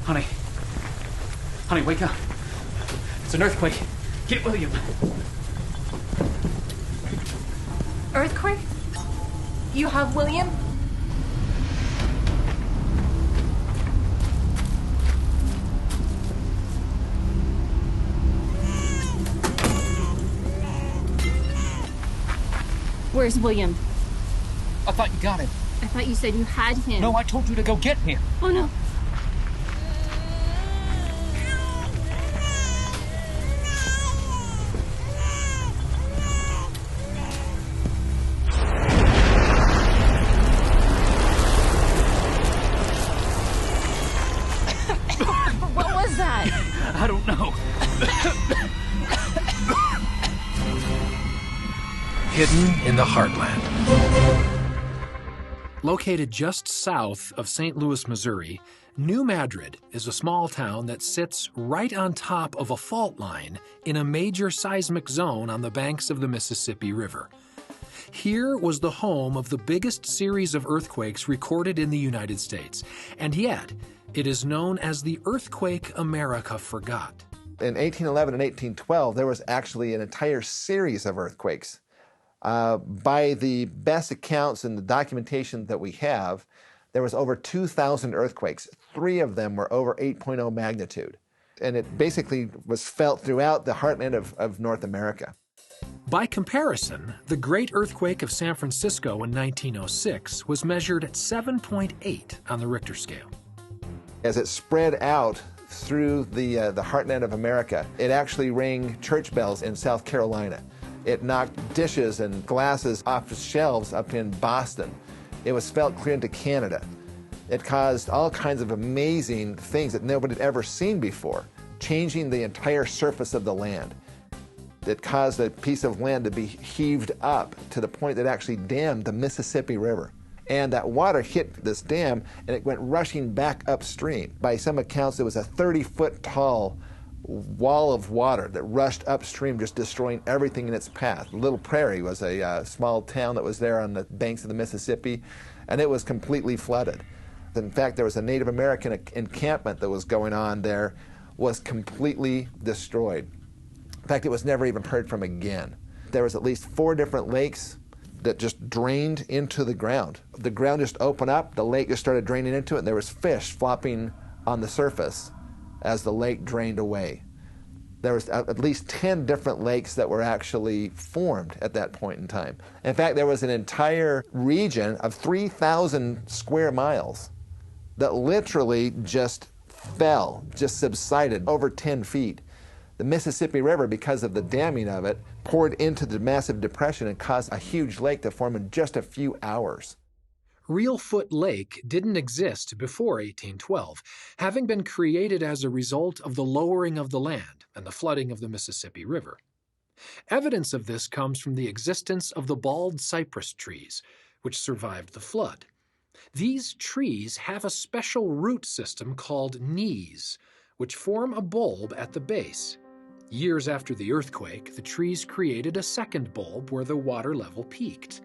Honey. Honey, wake up. It's an earthquake. Get William. Earthquake? You have William? Where's William? I thought you got him. I thought you said you had him. No, I told you to go get him. Oh, no. What was that? I don't know. Hidden in the Heartland. Located just south of St. Louis, Missouri, New Madrid is a small town that sits right on top of a fault line in a major seismic zone on the banks of the Mississippi River. Here was the home of the biggest series of earthquakes recorded in the United States, and yet it is known as the earthquake America forgot. In 1811 and 1812, there was actually an entire series of earthquakes. By the best accounts and the documentation that we have, there was over 2,000 earthquakes. 3 of them were over 8.0 magnitude. And it basically was felt throughout the heartland of North America. By comparison, the Great Earthquake of San Francisco in 1906 was measured at 7.8 on the Richter scale. As it spread out through the heartland of America, it actually rang church bells in South Carolina. It knocked dishes and glasses off the shelves up in Boston. It was felt clear into Canada. It caused all kinds of amazing things that nobody had ever seen before, changing the entire surface of the land. It caused a piece of land to be heaved up to the point that it actually dammed the Mississippi River. And that water hit this dam and it went rushing back upstream. By some accounts, it was a 30-foot tall wall of water that rushed upstream, just destroying everything in its path. Little Prairie was a small town that was there on the banks of the Mississippi, and it was completely flooded. In fact, there was a Native American encampment that was going on there, was completely destroyed. In fact, it was never even heard from again. There was at least 4 different lakes that just drained into the ground. The ground just opened up, the lake just started draining into it, and there was fish flopping on the surface as the lake drained away. There was at least 10 different lakes that were actually formed at that point in time. In fact, there was an entire region of 3,000 square miles that literally just fell, just subsided over 10 feet. The Mississippi River, because of the damming of it, poured into the massive depression and caused a huge lake to form in just a few hours. Reelfoot Lake didn't exist before 1812, having been created as a result of the lowering of the land and the flooding of the Mississippi River. Evidence of this comes from the existence of the bald cypress trees, which survived the flood. These trees have a special root system called knees, which form a bulb at the base. Years after the earthquake, the trees created a second bulb where the water level peaked.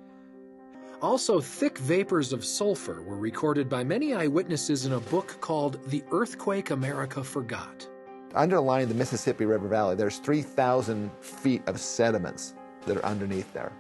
Also, thick vapors of sulfur were recorded by many eyewitnesses in a book called The Earthquake America Forgot. Underlying the Mississippi River Valley, there's 3,000 feet of sediments that are underneath there.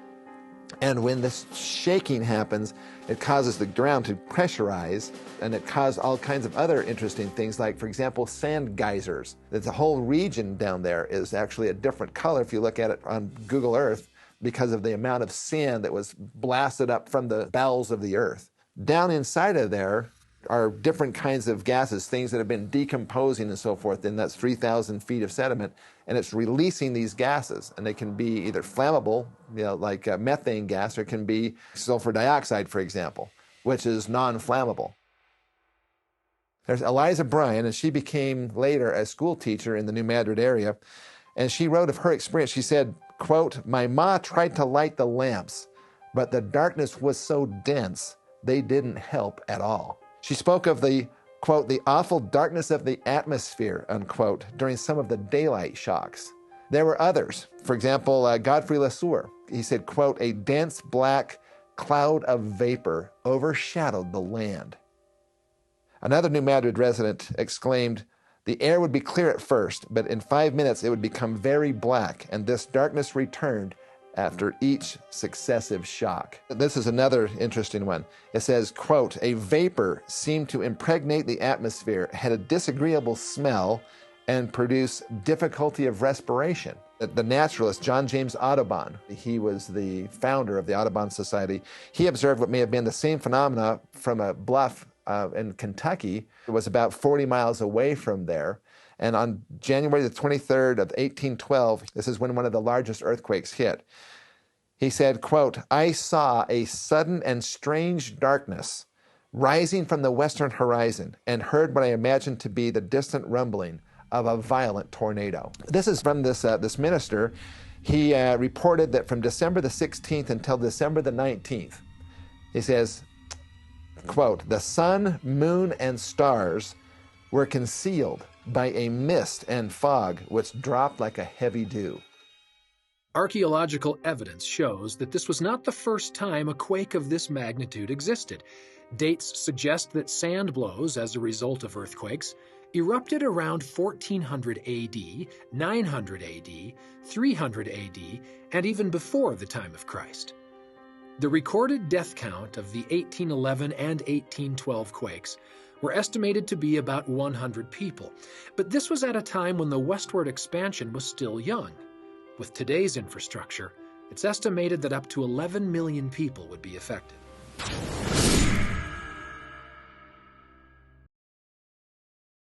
And when this shaking happens, it causes the ground to pressurize, and it causes all kinds of other interesting things, like, for example, sand geysers. There's a whole region down there is actually a different color if you look at it on Google Earth, because of the amount of sand that was blasted up from the bowels of the earth. Down inside of there are different kinds of gases, things that have been decomposing and so forth, and that's 3,000 feet of sediment, and it's releasing these gases, and they can be either flammable, like methane gas, or it can be sulfur dioxide, for example, which is non-flammable. There's Eliza Bryan, and she became later a school teacher in the New Madrid area, and she wrote of her experience. She said, quote, "My ma tried to light the lamps, but the darkness was so dense, they didn't help at all." She spoke of the, quote, "the awful darkness of the atmosphere," unquote, during some of the daylight shocks. There were others. For example, Godfrey Lesueur, he said, quote, "a dense black cloud of vapor overshadowed the land." Another New Madrid resident exclaimed, "The air would be clear at first, but in 5 minutes it would become very black, and this darkness returned after each successive shock." This is another interesting one. It says, quote, "A vapor seemed to impregnate the atmosphere, had a disagreeable smell, and produce difficulty of respiration." The naturalist John James Audubon, he was the founder of the Audubon Society, he observed what may have been the same phenomena from a bluff in Kentucky. It was about 40 miles away from there. And on January the 23rd of 1812, this is when one of the largest earthquakes hit, he said, quote, "I saw a sudden and strange darkness rising from the western horizon and heard what I imagined to be the distant rumbling of a violent tornado." This is from this minister. He reported that from December the 16th until December the 19th, he says, quote, "The sun, moon, and stars were concealed by a mist and fog which dropped like a heavy dew." Archaeological evidence shows that this was not the first time a quake of this magnitude existed. Dates suggest that sand blows as a result of earthquakes erupted around 1400 AD, 900 AD, 300 AD, and even before the time of Christ. The recorded death count of the 1811 and 1812 quakes were estimated to be about 100 people, but this was at a time when the westward expansion was still young. With today's infrastructure, it's estimated that up to 11 million people would be affected.